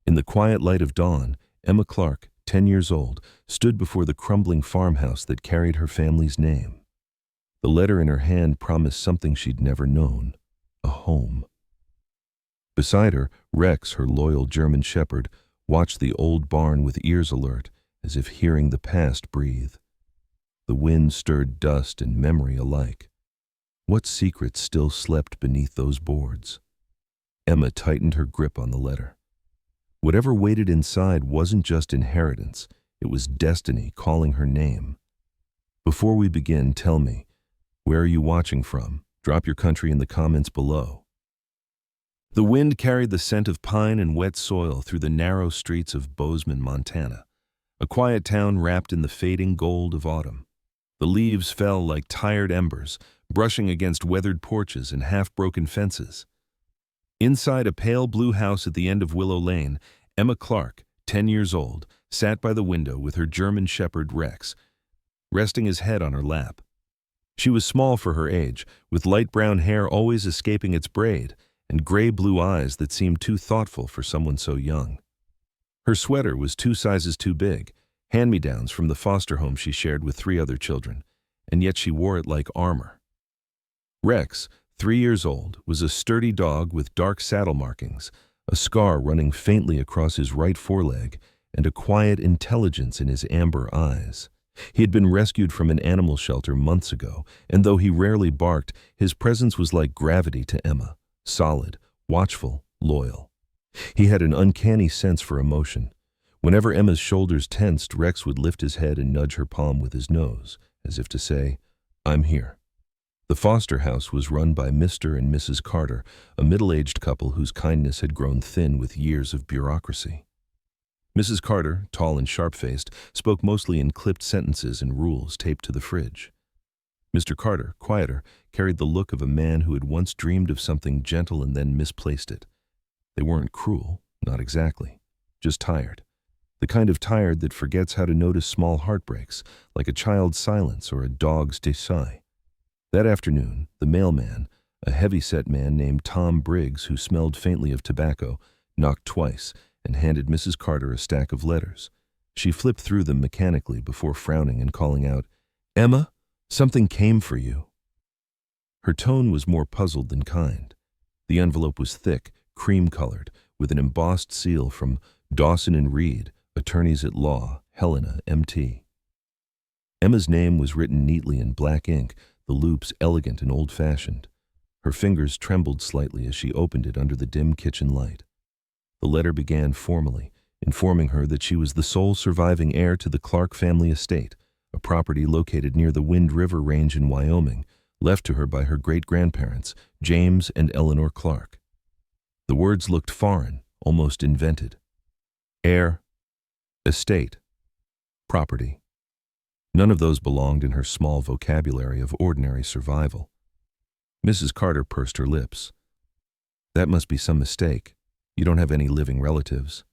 In the quiet light of dawn, Emma Clarke, 10 years old, stood before the crumbling farmhouse that carried her family's name. The letter in her hand promised something she'd never known: a home. Beside her, Rex, her loyal German shepherd, watched the old barn with ears alert, as if hearing the past breathe. The wind stirred dust and memory alike. What secrets still slept beneath those boards? Emma tightened her grip on the letter. Whatever waited inside wasn't just inheritance, it was destiny calling her name. Before we begin, tell me, where are you watching from? Drop your country in the comments below. The wind carried the scent of pine and wet soil through the narrow streets of Bozeman, Montana, a quiet town wrapped in the fading gold of autumn. The leaves fell like tired embers, brushing against weathered porches and half-broken fences. Inside a pale blue house at the end of Willow Lane, Emma Clarke, 10 years old, sat by the window with her German shepherd Rex, resting his head on her lap. She was small for her age, with light brown hair always escaping its braid, and gray-blue eyes that seemed too thoughtful for someone so young. Her sweater was 2 sizes too big, hand-me-downs from the foster home she shared with 3 other children, and yet she wore it like armor. Rex, 3 years old, was a sturdy dog with dark saddle markings, a scar running faintly across his right foreleg, and a quiet intelligence in his amber eyes. He had been rescued from an animal shelter months ago, and though he rarely barked, his presence was like gravity to Emma, solid, watchful, loyal. He had an uncanny sense for emotion. Whenever Emma's shoulders tensed, Rex would lift his head and nudge her palm with his nose, as if to say, "I'm here." The foster house was run by Mr. and Mrs. Carter, a middle-aged couple whose kindness had grown thin with years of bureaucracy. Mrs. Carter, tall and sharp-faced, spoke mostly in clipped sentences and rules taped to the fridge. Mr. Carter, quieter, carried the look of a man who had once dreamed of something gentle and then misplaced it. They weren't cruel, not exactly, just tired. The kind of tired that forgets how to notice small heartbreaks, like a child's silence or a dog's sigh. That afternoon, the mailman, a heavy-set man named Tom Briggs who smelled faintly of tobacco, knocked twice and handed Mrs. Carter a stack of letters. She flipped through them mechanically before frowning and calling out, "Emma, something came for you." Her tone was more puzzled than kind. The envelope was thick, cream-colored, with an embossed seal from Dawson and Reed, attorneys at law, Helena, M.T. Emma's name was written neatly in black ink, the loops elegant and old-fashioned. Her fingers trembled slightly as she opened it under the dim kitchen light. The letter began formally, informing her that she was the sole surviving heir to the Clarke family estate, a property located near the Wind River Range in Wyoming, left to her by her great-grandparents, James and Eleanor Clarke. The words looked foreign, almost invented. Heir, estate, property. None of those belonged in her small vocabulary of ordinary survival. Mrs. Carter pursed her lips. "That must be some mistake. You don't have any living relatives."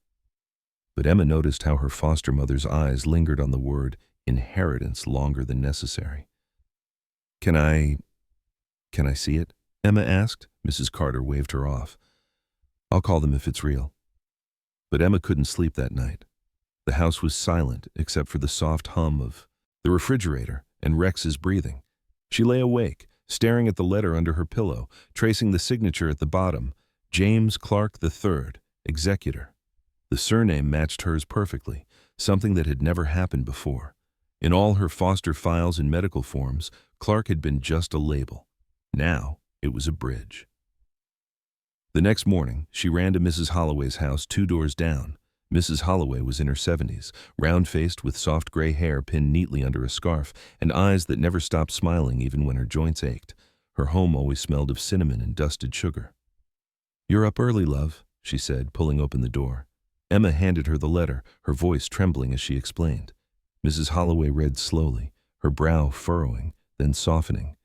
But Emma noticed how her foster mother's eyes lingered on the word inheritance longer than necessary. Can I see it?" Emma asked. Mrs. Carter waved her off. "I'll call them if it's real." But Emma couldn't sleep that night. The house was silent except for the soft hum of the refrigerator and Rex's breathing. She lay awake, staring at the letter under her pillow, tracing the signature at the bottom, James Clarke III, executor. The surname matched hers perfectly, something that had never happened before. In all her foster files and medical forms, Clarke had been just a label. Now it was a bridge. The next morning, she ran to Mrs. Holloway's house 2 doors down. Mrs. Holloway was in her 70s, round-faced with soft gray hair pinned neatly under a scarf and eyes that never stopped smiling even when her joints ached. Her home always smelled of cinnamon and dusted sugar. "You're up early, love," she said, pulling open the door. Emma handed her the letter, her voice trembling as she explained. Mrs. Holloway read slowly, her brow furrowing, then softening.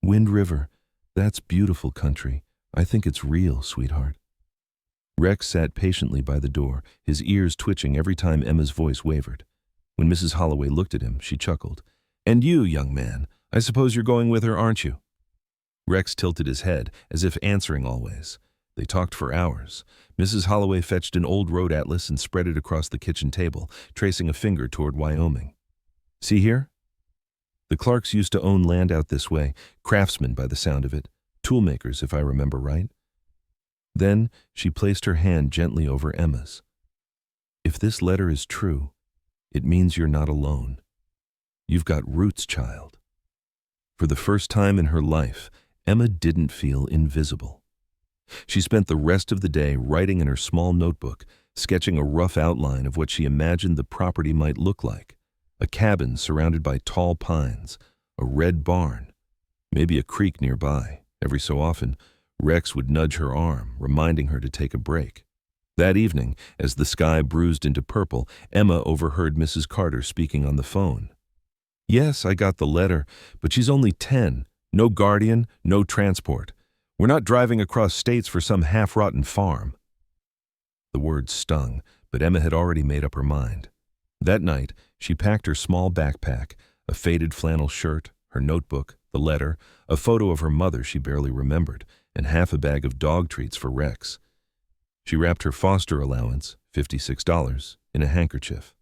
"Wind River, that's beautiful country. I think it's real, sweetheart." Rex sat patiently by the door, his ears twitching every time Emma's voice wavered. When Mrs. Holloway looked at him, she chuckled. "And you, young man, I suppose you're going with her, aren't you?" Rex tilted his head, as if answering always. They talked for hours. Mrs. Holloway fetched an old road atlas and spread it across the kitchen table, tracing a finger toward Wyoming. See here? The Clarks used to own land out this way, craftsmen by the sound of it, toolmakers if I remember right. Then she placed her hand gently over Emma's. If this letter is true, it means you're not alone. You've got roots, child. For the first time in her life, Emma didn't feel invisible. She spent the rest of the day writing in her small notebook, sketching a rough outline of what she imagined the property might look like. A cabin surrounded by tall pines, a red barn, maybe a creek nearby. Every so often, Rex would nudge her arm, reminding her to take a break. That evening, as the sky bruised into purple, Emma overheard Mrs. Carter speaking on the phone. Yes, I got the letter, but she's only 10. No guardian, no transport. We're not driving across states for some half-rotten farm. The words stung, but Emma had already made up her mind. That night, she packed her small backpack, a faded flannel shirt, her notebook, the letter, a photo of her mother she barely remembered, and half a bag of dog treats for Rex. She wrapped her foster allowance, $56, in a handkerchief.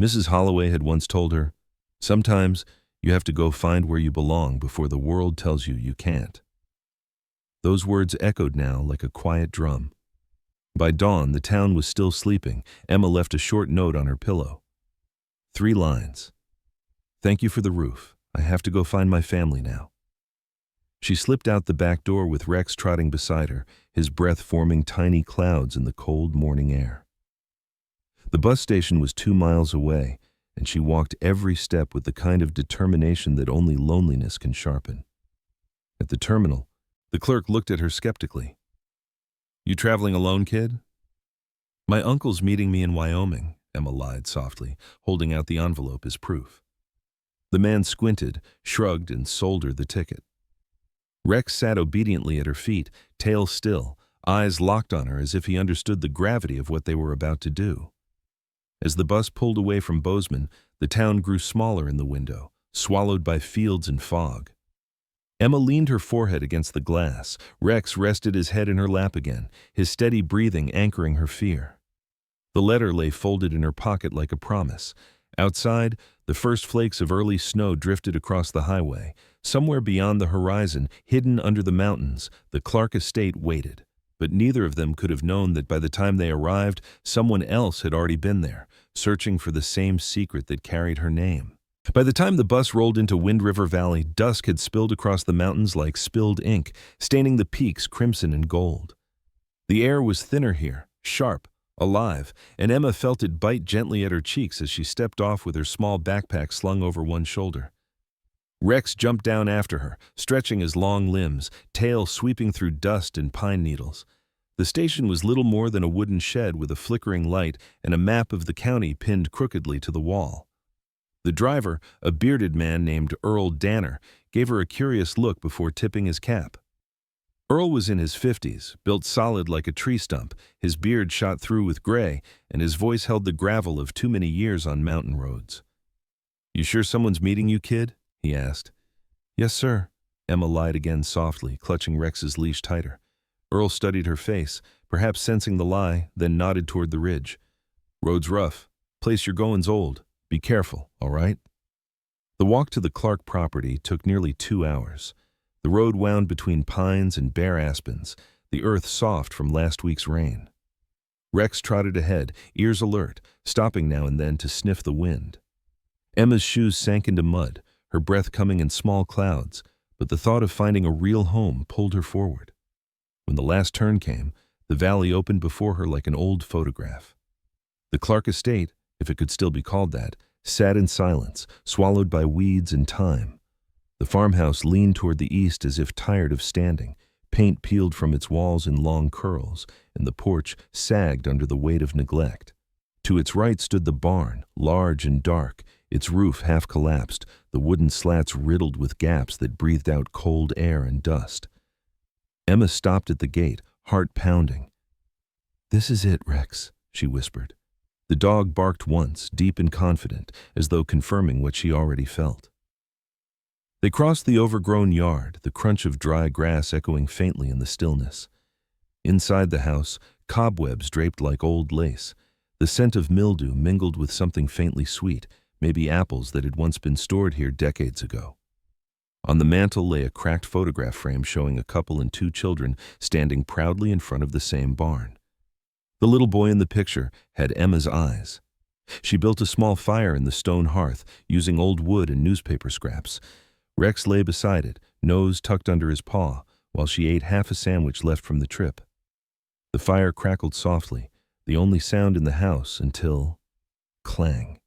Mrs. Holloway had once told her, "Sometimes you have to go find where you belong before the world tells you you can't." Those words echoed now like a quiet drum. By dawn, the town was still sleeping. Emma left a short note on her pillow. 3 lines. Thank you for the roof. I have to go find my family now. She slipped out the back door with Rex trotting beside her, his breath forming tiny clouds in the cold morning air. The bus station was 2 miles away, and she walked every step with the kind of determination that only loneliness can sharpen. At the terminal, the clerk looked at her skeptically. You traveling alone, kid? My uncle's meeting me in Wyoming, Emma lied softly, holding out the envelope as proof. The man squinted, shrugged, and sold her the ticket. Rex sat obediently at her feet, tail still, eyes locked on her as if he understood the gravity of what they were about to do. As the bus pulled away from Bozeman, the town grew smaller in the window, swallowed by fields and fog. Emma leaned her forehead against the glass. Rex rested his head in her lap again, his steady breathing anchoring her fear. The letter lay folded in her pocket like a promise. Outside, the first flakes of early snow drifted across the highway. Somewhere beyond the horizon, hidden under the mountains, the Clarke estate waited. But neither of them could have known that by the time they arrived, someone else had already been there, searching for the same secret that carried her name. By the time the bus rolled into Wind River Valley, dusk had spilled across the mountains like spilled ink, staining the peaks crimson and gold. The air was thinner here, sharp, alive, and Emma felt it bite gently at her cheeks as she stepped off with her small backpack slung over one shoulder. Rex jumped down after her, stretching his long limbs, tail sweeping through dust and pine needles. The station was little more than a wooden shed with a flickering light and a map of the county pinned crookedly to the wall. The driver, a bearded man named Earl Danner, gave her a curious look before tipping his cap. Earl was in his 50s, built solid like a tree stump, his beard shot through with gray, and his voice held the gravel of too many years on mountain roads. "You sure someone's meeting you, kid?" he asked. "Yes, sir," Emma lied again softly, clutching Rex's leash tighter. Earl studied her face, perhaps sensing the lie, then nodded toward the ridge. "Road's rough. Place you're goin's old. Be careful, all right?" The walk to the Clarke property took nearly 2 hours. The road wound between pines and bare aspens, the earth soft from last week's rain. Rex trotted ahead, ears alert, stopping now and then to sniff the wind. Emma's shoes sank into mud, her breath coming in small clouds, but the thought of finding a real home pulled her forward. When the last turn came, the valley opened before her like an old photograph. The Clarke estate, if it could still be called that, sat in silence, swallowed by weeds and time. The farmhouse leaned toward the east as if tired of standing, paint peeled from its walls in long curls, and the porch sagged under the weight of neglect. To its right stood the barn, large and dark, its roof half collapsed, the wooden slats riddled with gaps that breathed out cold air and dust. Emma stopped at the gate, heart pounding. "This is it, Rex," she whispered. The dog barked once, deep and confident, as though confirming what she already felt. They crossed the overgrown yard, the crunch of dry grass echoing faintly in the stillness. Inside the house, cobwebs draped like old lace. The scent of mildew mingled with something faintly sweet, maybe apples that had once been stored here decades ago. On the mantel lay a cracked photograph frame showing a couple and two children standing proudly in front of the same barn. The little boy in the picture had Emma's eyes. She built a small fire in the stone hearth, using old wood and newspaper scraps. Rex lay beside it, nose tucked under his paw, while she ate half a sandwich left from the trip. The fire crackled softly, the only sound in the house until… clang.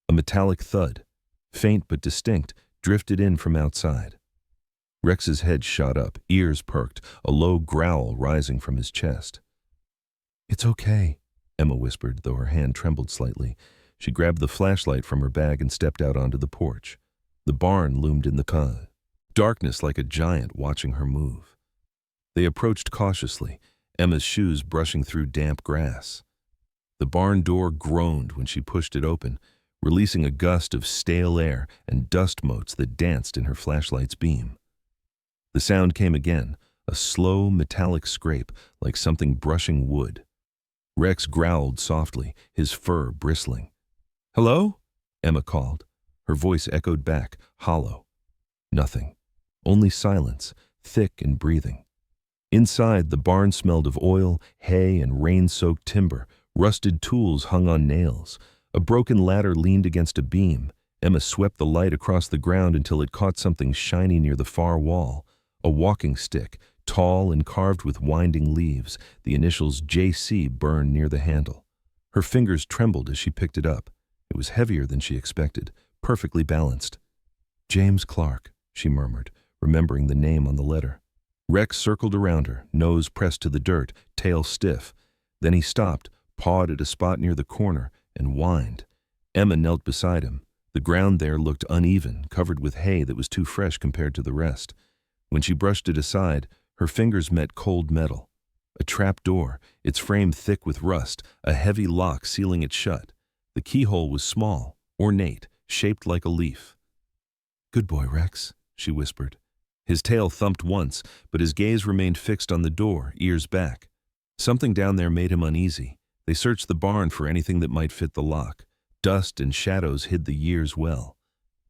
A metallic thud, faint but distinct, drifted in from outside. Rex's head shot up, ears perked, a low growl rising from his chest. "It's okay," Emma whispered, though her hand trembled slightly. She grabbed the flashlight from her bag and stepped out onto the porch. The barn loomed in the darkness like a giant watching her move. They approached cautiously, Emma's shoes brushing through damp grass. The barn door groaned when she pushed it open, releasing a gust of stale air and dust motes that danced in her flashlight's beam. The sound came again, a slow metallic scrape like something brushing wood. Rex growled softly, his fur bristling. "Hello?" Emma called. Her voice echoed back, hollow. Nothing. Only silence, thick and breathing. Inside, the barn smelled of oil, hay, and rain-soaked timber. Rusted tools hung on nails. A broken ladder leaned against a beam. Emma swept the light across the ground until it caught something shiny near the far wall. A walking stick, tall and carved with winding leaves, the initials JC burned near the handle. Her fingers trembled as she picked it up. It was heavier than she expected, perfectly balanced. "James Clarke," she murmured, remembering the name on the letter. Rex circled around her, nose pressed to the dirt, tail stiff. Then he stopped, pawed at a spot near the corner, and whined. Emma knelt beside him. The ground there looked uneven, covered with hay that was too fresh compared to the rest. When she brushed it aside, her fingers met cold metal. A trap door, its frame thick with rust, a heavy lock sealing it shut. The keyhole was small, ornate, shaped like a leaf. "Good boy, Rex," she whispered. His tail thumped once, but his gaze remained fixed on the door, ears back. Something down there made him uneasy. They searched the barn for anything that might fit the lock. Dust and shadows hid the years well.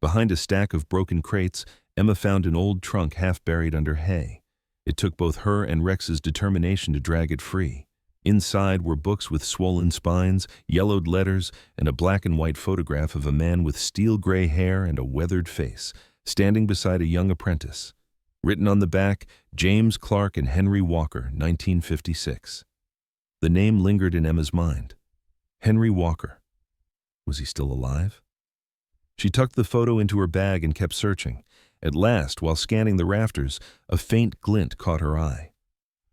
Behind a stack of broken crates, Emma found an old trunk half buried under hay. It took both her and Rex's determination to drag it free. Inside were books with swollen spines, yellowed letters, and a black and white photograph of a man with steel gray hair and a weathered face, standing beside a young apprentice. Written on the back, James Clarke and Henry Walker, 1956. The name lingered in Emma's mind. Henry Walker. Was he still alive? She tucked the photo into her bag and kept searching. At last, while scanning the rafters, a faint glint caught her eye.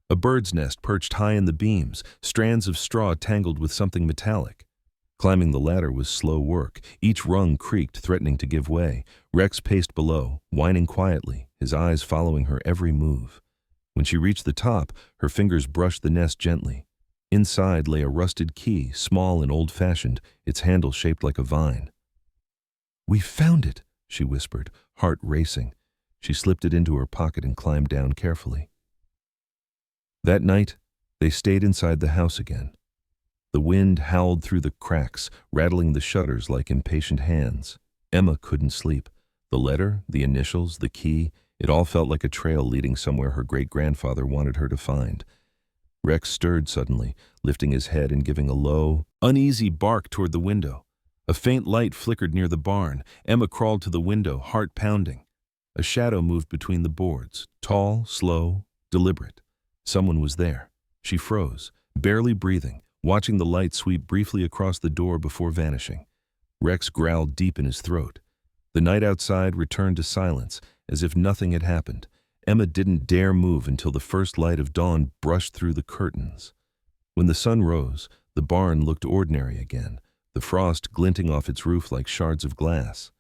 A bird's nest perched high in the beams, strands of straw tangled with something metallic. Climbing the ladder was slow work. Each rung creaked, threatening to give way. Rex paced below, whining quietly, his eyes following her every move. When she reached the top, her fingers brushed the nest gently. Inside lay a rusted key, small and old-fashioned, its handle shaped like a vine. "We found it," she whispered, heart racing. She slipped it into her pocket and climbed down carefully. That night, they stayed inside the house again. The wind howled through the cracks, rattling the shutters like impatient hands. Emma couldn't sleep. The letter, the initials, the key, it all felt like a trail leading somewhere her great-grandfather wanted her to find. Rex stirred suddenly, lifting his head and giving a low, uneasy bark toward the window. A faint light flickered near the barn. Emma crawled to the window, heart pounding. A shadow moved between the boards, tall, slow, deliberate. Someone was there. She froze, barely breathing, watching the light sweep briefly across the door before vanishing. Rex growled deep in his throat. The night outside returned to silence, as if nothing had happened. Emma didn't dare move until the first light of dawn brushed through the curtains. When the sun rose, the barn looked ordinary again, the frost glinting off its roof like shards of glass.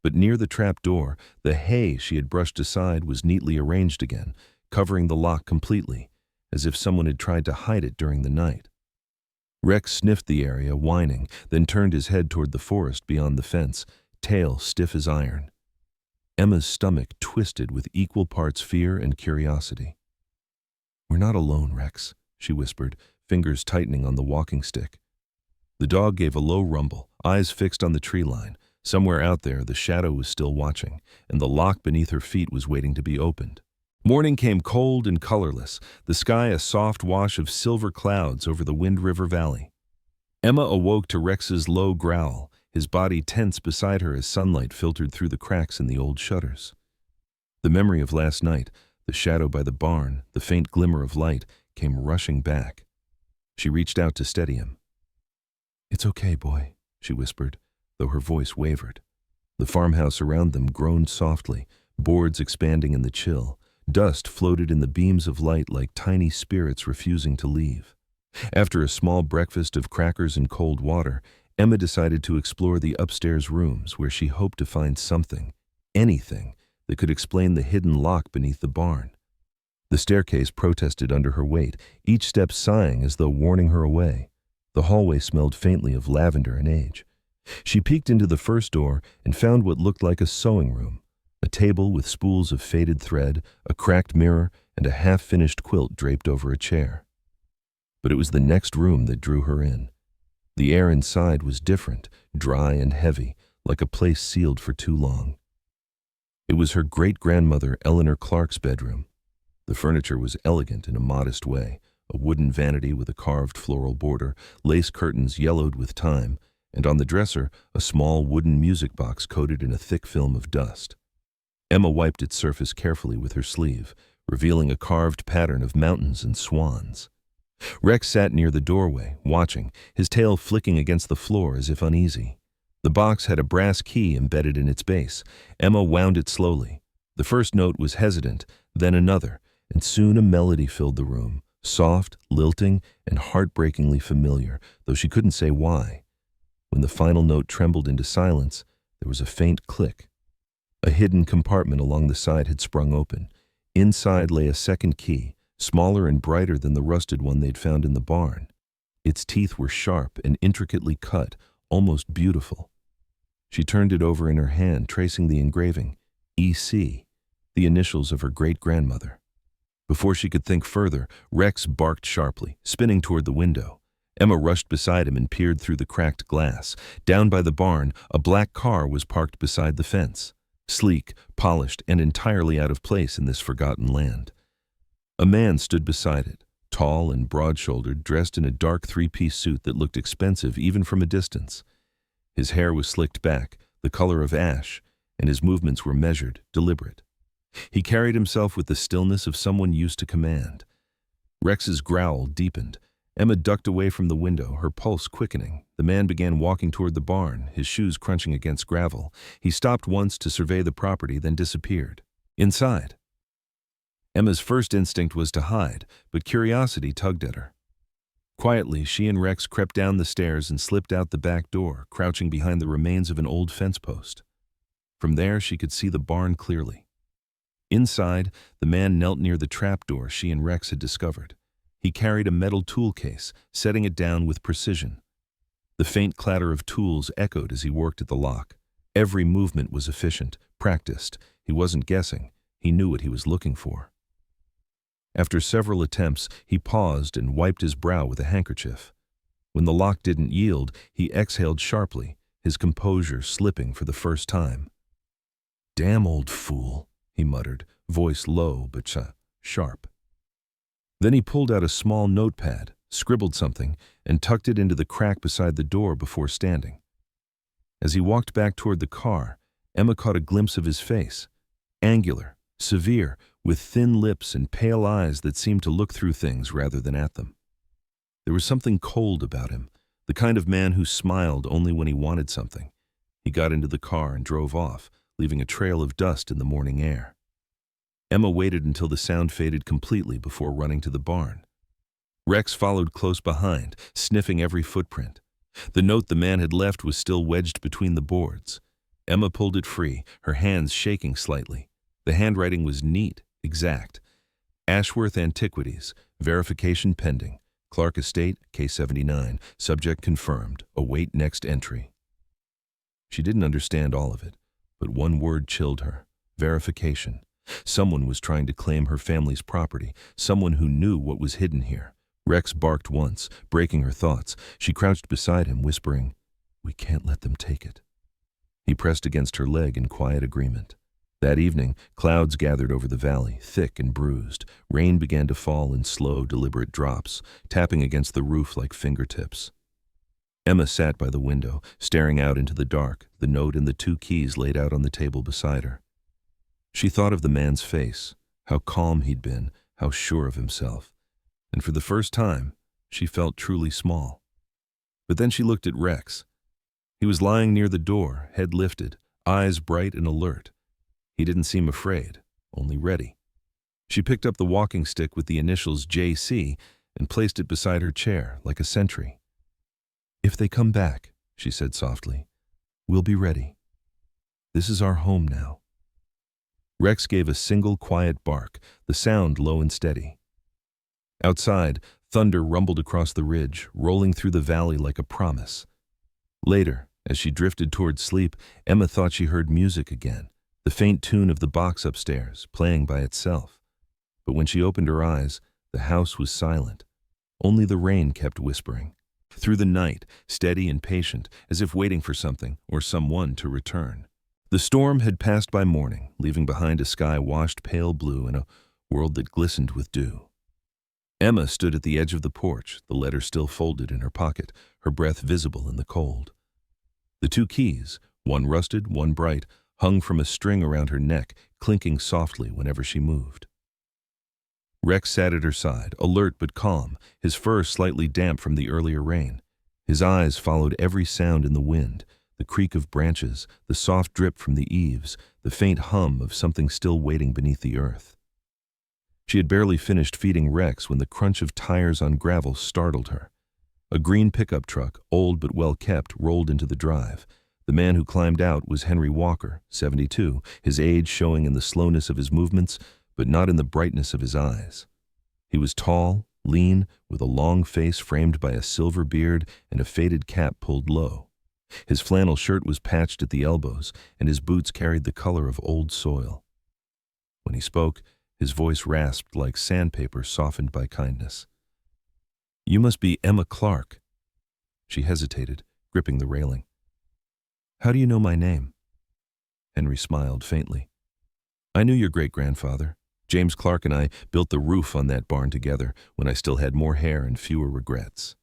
But near the trap door, the hay she had brushed aside was neatly arranged again, covering the lock completely, as if someone had tried to hide it during the night. Rex sniffed the area, whining, then turned his head toward the forest beyond the fence, tail stiff as iron. Emma's stomach twisted with equal parts fear and curiosity. "We're not alone, Rex," she whispered, fingers tightening on the walking stick. The dog gave a low rumble, eyes fixed on the tree line. Somewhere out there, the shadow was still watching, and the lock beneath her feet was waiting to be opened. Morning came cold and colorless, the sky a soft wash of silver clouds over the Wind River Valley. Emma awoke to Rex's low growl, his body tense beside her as sunlight filtered through the cracks in the old shutters. The memory of last night, the shadow by the barn, the faint glimmer of light, came rushing back. She reached out to steady him. "It's okay, boy," she whispered, though her voice wavered. The farmhouse around them groaned softly, boards expanding in the chill. Dust floated in the beams of light like tiny spirits refusing to leave. After a small breakfast of crackers and cold water, Emma decided to explore the upstairs rooms where she hoped to find something, anything, that could explain the hidden lock beneath the barn. The staircase protested under her weight, each step sighing as though warning her away. The hallway smelled faintly of lavender and age. She peeked into the first door and found what looked like a sewing room. A table with spools of faded thread, a cracked mirror, and a half-finished quilt draped over a chair. But it was the next room that drew her in. The air inside was different, dry and heavy, like a place sealed for too long. It was her great-grandmother Eleanor Clarke's bedroom. The furniture was elegant in a modest way, a wooden vanity with a carved floral border, lace curtains yellowed with time, and on the dresser, a small wooden music box coated in a thick film of dust. Emma wiped its surface carefully with her sleeve, revealing a carved pattern of mountains and swans. Rex sat near the doorway, watching, his tail flicking against the floor as if uneasy. The box had a brass key embedded in its base. Emma wound it slowly. The first note was hesitant, then another, and soon a melody filled the room, soft, lilting, and heartbreakingly familiar, though she couldn't say why. When the final note trembled into silence, there was a faint click. A hidden compartment along the side had sprung open. Inside lay a second key, smaller and brighter than the rusted one they'd found in the barn. Its teeth were sharp and intricately cut, almost beautiful. She turned it over in her hand, tracing the engraving, E.C., the initials of her great-grandmother. Before she could think further, Rex barked sharply, spinning toward the window. Emma rushed beside him and peered through the cracked glass. Down by the barn, a black car was parked beside the fence. Sleek, polished, and entirely out of place in this forgotten land. A man stood beside it, tall and broad-shouldered, dressed in a dark three-piece suit that looked expensive even from a distance. His hair was slicked back, the color of ash, and his movements were measured, deliberate. He carried himself with the stillness of someone used to command. Rex's growl deepened. Emma ducked away from the window, her pulse quickening. The man began walking toward the barn, his shoes crunching against gravel. He stopped once to survey the property, then disappeared. Inside. Emma's first instinct was to hide, but curiosity tugged at her. Quietly, she and Rex crept down the stairs and slipped out the back door, crouching behind the remains of an old fence post. From there, she could see the barn clearly. Inside, the man knelt near the trapdoor she and Rex had discovered. He carried a metal tool case, setting it down with precision. The faint clatter of tools echoed as he worked at the lock. Every movement was efficient, practiced. He wasn't guessing. He knew what he was looking for. After several attempts, he paused and wiped his brow with a handkerchief. When the lock didn't yield, he exhaled sharply, his composure slipping for the first time. "Damn old fool," he muttered, voice low but sharp. Then he pulled out a small notepad, scribbled something, and tucked it into the crack beside the door before standing. As he walked back toward the car, Emma caught a glimpse of his face, angular, severe, with thin lips and pale eyes that seemed to look through things rather than at them. There was something cold about him, the kind of man who smiled only when he wanted something. He got into the car and drove off, leaving a trail of dust in the morning air. Emma waited until the sound faded completely before running to the barn. Rex followed close behind, sniffing every footprint. The note the man had left was still wedged between the boards. Emma pulled it free, her hands shaking slightly. The handwriting was neat, exact. Ashworth Antiquities, verification pending. Clarke Estate, K79, subject confirmed, await next entry. She didn't understand all of it, but one word chilled her: verification. Someone was trying to claim her family's property, someone who knew what was hidden here. Rex barked once, breaking her thoughts. She crouched beside him, whispering, "We can't let them take it." He pressed against her leg in quiet agreement. That evening, clouds gathered over the valley, thick and bruised. Rain began to fall in slow, deliberate drops, tapping against the roof like fingertips. Emma sat by the window, staring out into the dark, the note and the 2 keys laid out on the table beside her. She thought of the man's face, how calm he'd been, how sure of himself. And for the first time, she felt truly small. But then she looked at Rex. He was lying near the door, head lifted, eyes bright and alert. He didn't seem afraid, only ready. She picked up the walking stick with the initials JC and placed it beside her chair like a sentry. "If they come back," she said softly, "we'll be ready. This is our home now." Rex gave a single quiet bark, the sound low and steady. Outside, thunder rumbled across the ridge, rolling through the valley like a promise. Later, as she drifted toward sleep, Emma thought she heard music again, the faint tune of the box upstairs, playing by itself. But when she opened her eyes, the house was silent. Only the rain kept whispering. Through the night, steady and patient, as if waiting for something or someone to return. The storm had passed by morning, leaving behind a sky washed pale blue and a world that glistened with dew. Emma stood at the edge of the porch, the letter still folded in her pocket, her breath visible in the cold. The 2 keys, one rusted, one bright, hung from a string around her neck, clinking softly whenever she moved. Rex sat at her side, alert but calm, his fur slightly damp from the earlier rain. His eyes followed every sound in the wind, the creak of branches, the soft drip from the eaves, the faint hum of something still waiting beneath the earth. She had barely finished feeding Rex when the crunch of tires on gravel startled her. A green pickup truck, old but well kept, rolled into the drive. The man who climbed out was Henry Walker, 72, his age showing in the slowness of his movements, but not in the brightness of his eyes. He was tall, lean, with a long face framed by a silver beard and a faded cap pulled low. His flannel shirt was patched at the elbows, and his boots carried the color of old soil. When he spoke, his voice rasped like sandpaper softened by kindness. "You must be Emma Clarke." She hesitated, gripping the railing. "How do you know my name?" Henry smiled faintly. "I knew your great-grandfather. James Clarke and I built the roof on that barn together when I still had more hair and fewer regrets."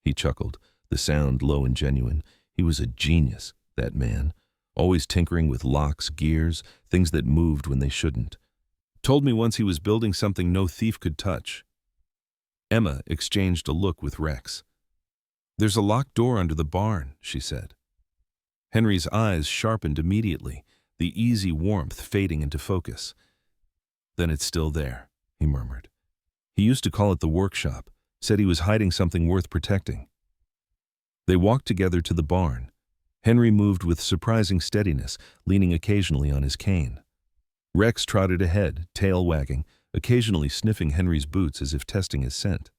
He chuckled, the sound low and genuine. He was a genius, that man, always tinkering with locks, gears, things that moved when they shouldn't. Told me once he was building something no thief could touch. Emma exchanged a look with Rex. "There's a locked door under the barn," she said. Henry's eyes sharpened immediately, the easy warmth fading into focus. "Then it's still there," he murmured. "He used to call it the workshop, said he was hiding something worth protecting." They walked together to the barn. Henry moved with surprising steadiness, leaning occasionally on his cane. Rex trotted ahead, tail wagging, occasionally sniffing Henry's boots as if testing his scent.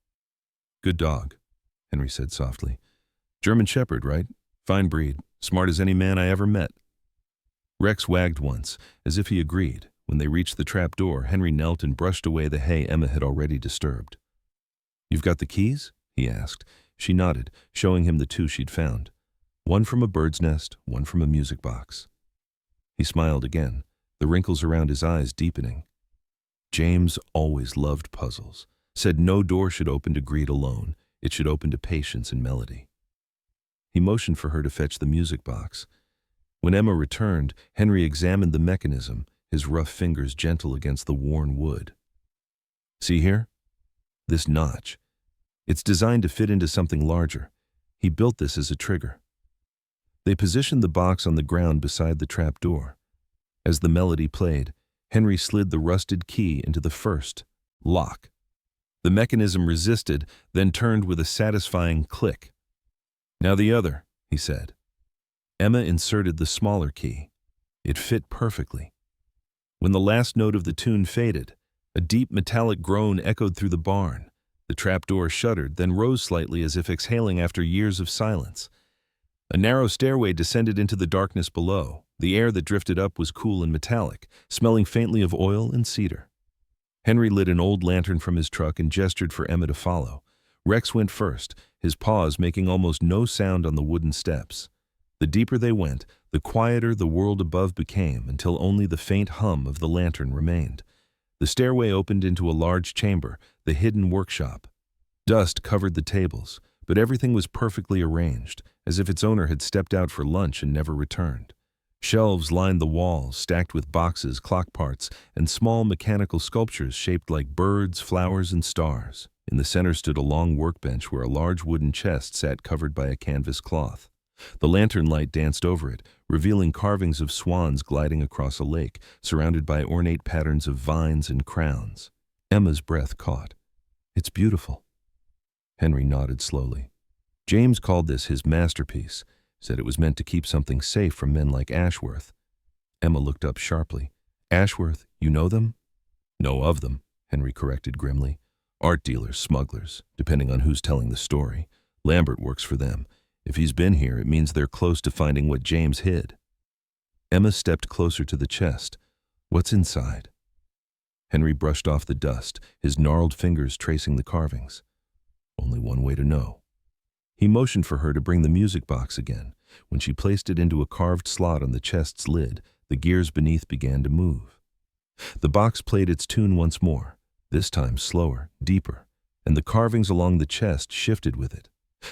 "Good dog," Henry said softly. "German Shepherd, right? Fine breed, smart as any man I ever met." Rex wagged once, as if he agreed. When they reached the trap door, Henry knelt and brushed away the hay Emma had already disturbed. "You've got the keys?" he asked. She nodded, showing him the 2 she'd found. One from a bird's nest, one from a music box. He smiled again, the wrinkles around his eyes deepening. James always loved puzzles, said no door should open to greed alone, it should open to patience and melody. He motioned for her to fetch the music box. When Emma returned, Henry examined the mechanism, his rough fingers gentle against the worn wood. "See here? This notch. It's designed to fit into something larger. He built this as a trigger." They positioned the box on the ground beside the trap door. As the melody played, Henry slid the rusted key into the first lock. The mechanism resisted, then turned with a satisfying click. "Now the other," he said. Emma inserted the smaller key. It fit perfectly. When the last note of the tune faded, a deep metallic groan echoed through the barn. The trapdoor shuddered, then rose slightly as if exhaling after years of silence. A narrow stairway descended into the darkness below. The air that drifted up was cool and metallic, smelling faintly of oil and cedar. Henry lit an old lantern from his truck and gestured for Emma to follow. Rex went first, his paws making almost no sound on the wooden steps. The deeper they went, the quieter the world above became until only the faint hum of the lantern remained. The stairway opened into a large chamber, the hidden workshop. Dust covered the tables, but everything was perfectly arranged, as if its owner had stepped out for lunch and never returned. Shelves lined the walls, stacked with boxes, clock parts, and small mechanical sculptures shaped like birds, flowers, and stars. In the center stood a long workbench where a large wooden chest sat covered by a canvas cloth. The lantern light danced over it, revealing carvings of swans gliding across a lake, surrounded by ornate patterns of vines and crowns. Emma's breath caught. "It's beautiful." Henry nodded slowly. James called this his masterpiece, said it was meant to keep something safe from men like Ashworth. Emma looked up sharply. "Ashworth, you know them?" "Know of them," Henry corrected grimly. "Art dealers, smugglers, depending on who's telling the story. Lambert works for them. If he's been here, it means they're close to finding what James hid." Emma stepped closer to the chest. "What's inside?" Henry brushed off the dust, his gnarled fingers tracing the carvings. "Only one way to know." He motioned for her to bring the music box again. When she placed it into a carved slot on the chest's lid, the gears beneath began to move. The box played its tune once more, this time slower, deeper, and the carvings along the chest shifted with it.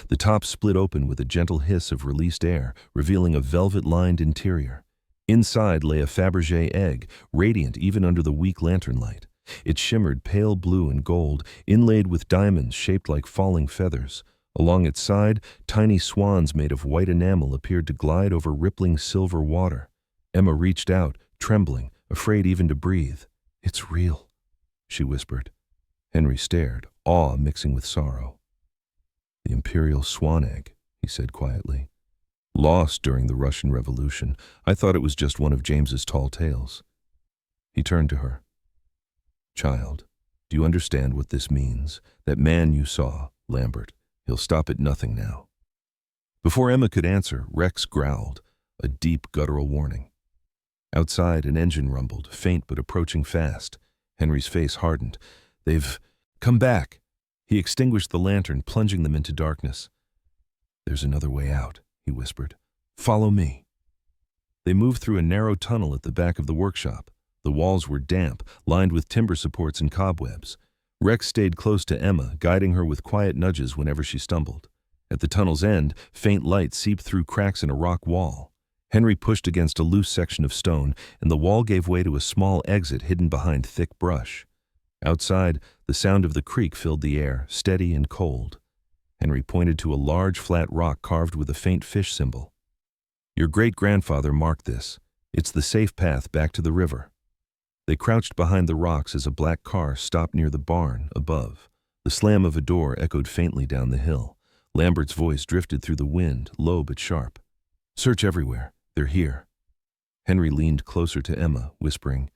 The top split open with a gentle hiss of released air, revealing a velvet-lined interior. Inside lay a Fabergé egg, radiant even under the weak lantern light. It shimmered pale blue and gold, inlaid with diamonds shaped like falling feathers. Along its side, tiny swans made of white enamel appeared to glide over rippling silver water. Emma reached out, trembling, afraid even to breathe. "It's real," she whispered. Henry stared, awe mixing with sorrow. "The imperial swan egg," he said quietly. "Lost during the Russian Revolution. I thought it was just one of James's tall tales." He turned to her. "Child, do you understand what this means? That man you saw, Lambert, he'll stop at nothing now." Before Emma could answer, Rex growled, a deep guttural warning. Outside, an engine rumbled, faint but approaching fast. Henry's face hardened. "They've come back." He extinguished the lantern, plunging them into darkness. "There's another way out," he whispered. "Follow me." They moved through a narrow tunnel at the back of the workshop. The walls were damp, lined with timber supports and cobwebs. Rex stayed close to Emma, guiding her with quiet nudges whenever she stumbled. At the tunnel's end, faint light seeped through cracks in a rock wall. Henry pushed against a loose section of stone, and the wall gave way to a small exit hidden behind thick brush. Outside, the sound of the creek filled the air, steady and cold. Henry pointed to a large flat rock carved with a faint fish symbol. "Your great-grandfather marked this. It's the safe path back to the river." They crouched behind the rocks as a black car stopped near the barn above. The slam of a door echoed faintly down the hill. Lambert's voice drifted through the wind, low but sharp. "Search everywhere. They're here." Henry leaned closer to Emma, whispering,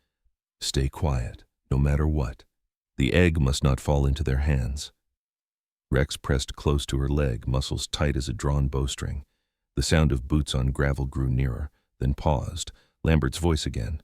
"Stay quiet, no matter what. The egg must not fall into their hands." Rex pressed close to her leg, muscles tight as a drawn bowstring. The sound of boots on gravel grew nearer, then paused. Lambert's voice again.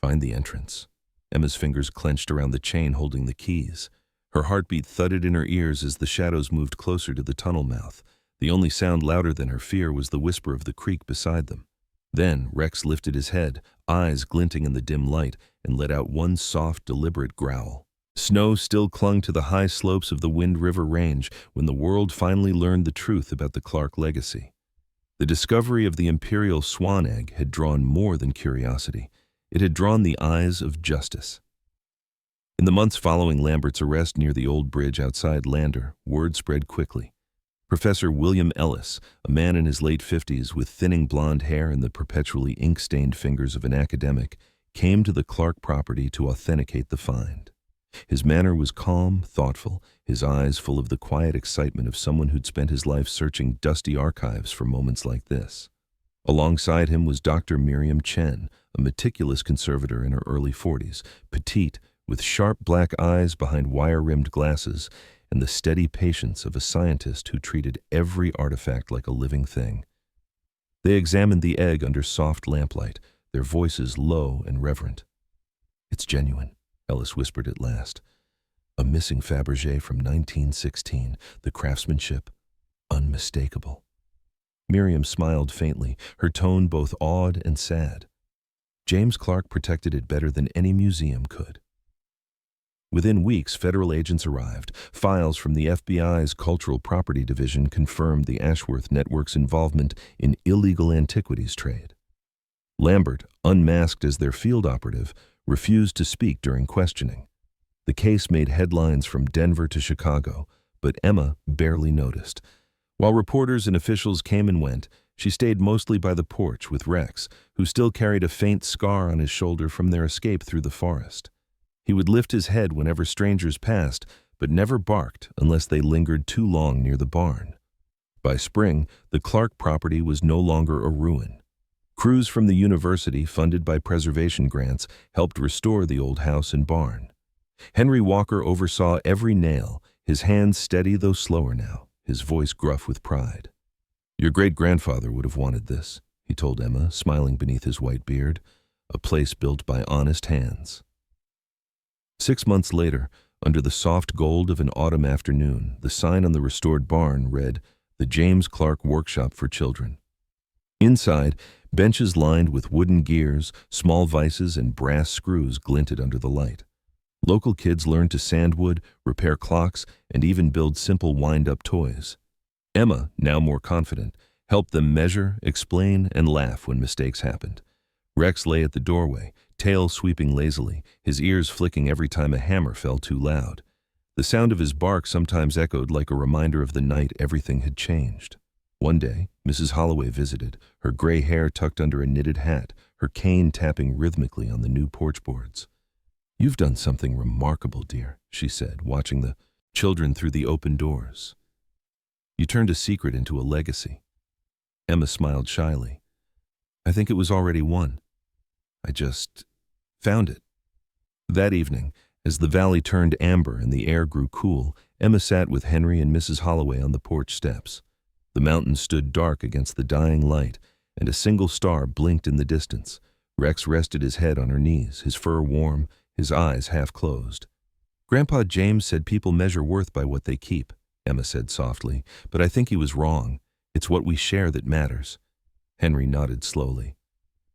"Find the entrance." Emma's fingers clenched around the chain holding the keys. Her heartbeat thudded in her ears as the shadows moved closer to the tunnel mouth. The only sound louder than her fear was the whisper of the creek beside them. Then Rex lifted his head, eyes glinting in the dim light, and let out one soft, deliberate growl. Snow still clung to the high slopes of the Wind River Range when the world finally learned the truth about the Clarke legacy. The discovery of the imperial swan egg had drawn more than curiosity. It had drawn the eyes of justice. In the months following Lambert's arrest near the old bridge outside Lander, word spread quickly. Professor William Ellis, a man in his late 50s with thinning blonde hair and the perpetually ink-stained fingers of an academic, came to the Clarke property to authenticate the find. His manner was calm, thoughtful, his eyes full of the quiet excitement of someone who'd spent his life searching dusty archives for moments like this. Alongside him was Dr. Miriam Chen, a meticulous conservator in her early 40s, petite, with sharp black eyes behind wire-rimmed glasses, and the steady patience of a scientist who treated every artifact like a living thing. They examined the egg under soft lamplight, their voices low and reverent. "It's genuine," Ellis whispered at last. "A missing Fabergé from 1916, the craftsmanship unmistakable." Miriam smiled faintly, her tone both awed and sad. James Clarke protected it better than any museum could. Within weeks, federal agents arrived. Files from the FBI's Cultural Property Division confirmed the Ashworth network's involvement in illegal antiquities trade. Lambert, unmasked as their field operative, refused to speak during questioning. The case made headlines from Denver to Chicago, but Emma barely noticed. While reporters and officials came and went, she stayed mostly by the porch with Rex, who still carried a faint scar on his shoulder from their escape through the forest. He would lift his head whenever strangers passed, but never barked unless they lingered too long near the barn. By spring, the Clarke property was no longer a ruin. Crews from the university, funded by preservation grants, helped restore the old house and barn. Henry Walker oversaw every nail, his hands steady though slower now, his voice gruff with pride. "Your great-grandfather would have wanted this," he told Emma, smiling beneath his white beard. "A place built by honest hands." 6 months later, under the soft gold of an autumn afternoon, the sign on the restored barn read, "The James Clarke Workshop for Children." Inside, benches lined with wooden gears, small vices, and brass screws glinted under the light. Local kids learned to sand wood, repair clocks, and even build simple wind-up toys. Emma, now more confident, helped them measure, explain, and laugh when mistakes happened. Rex lay at the doorway, tail sweeping lazily, his ears flicking every time a hammer fell too loud. The sound of his bark sometimes echoed like a reminder of the night everything had changed. One day, Mrs. Holloway visited, her gray hair tucked under a knitted hat, her cane tapping rhythmically on the new porch boards. "You've done something remarkable, dear," she said, watching the children through the open doors. "You turned a secret into a legacy." Emma smiled shyly. "I think it was already won. I just found it." That evening, as the valley turned amber and the air grew cool, Emma sat with Henry and Mrs. Holloway on the porch steps. The mountains stood dark against the dying light, and a single star blinked in the distance. Rex rested his head on her knees, his fur warm, his eyes half closed. "Grandpa James said people measure worth by what they keep," Emma said softly, "but I think he was wrong. It's what we share that matters." Henry nodded slowly.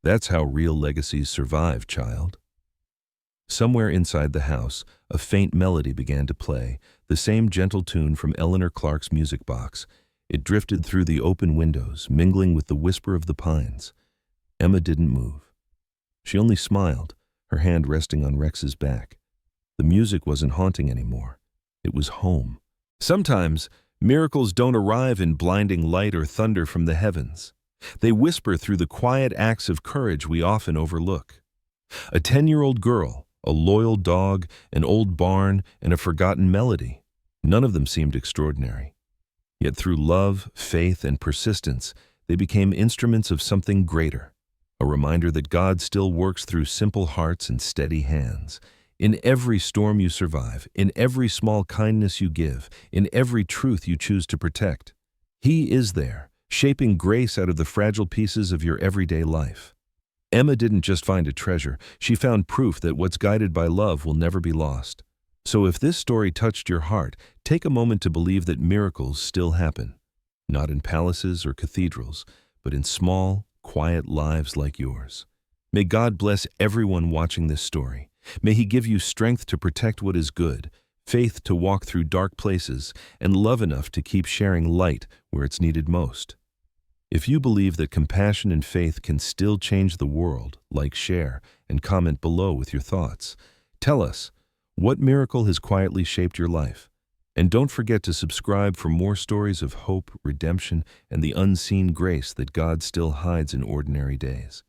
"That's how real legacies survive, child." Somewhere inside the house, a faint melody began to play, the same gentle tune from Eleanor Clark's music box. It drifted through the open windows, mingling with the whisper of the pines. Emma didn't move. She only smiled, her hand resting on Rex's back. The music wasn't haunting anymore. It was home. Sometimes, miracles don't arrive in blinding light or thunder from the heavens. They whisper through the quiet acts of courage we often overlook. A 10-year-old girl, a loyal dog, an old barn, and a forgotten melody. None of them seemed extraordinary. Yet through love, faith, and persistence, they became instruments of something greater, a reminder that God still works through simple hearts and steady hands. In every storm you survive, in every small kindness you give, in every truth you choose to protect, He is there, shaping grace out of the fragile pieces of your everyday life. Emma didn't just find a treasure, she found proof that what's guided by love will never be lost. So if this story touched your heart, take a moment to believe that miracles still happen. Not in palaces or cathedrals, but in small, quiet lives like yours. May God bless everyone watching this story. May He give you strength to protect what is good, faith to walk through dark places, and love enough to keep sharing light where it's needed most. If you believe that compassion and faith can still change the world, like, share, and comment below with your thoughts. Tell us, what miracle has quietly shaped your life? And don't forget to subscribe for more stories of hope, redemption, and the unseen grace that God still hides in ordinary days.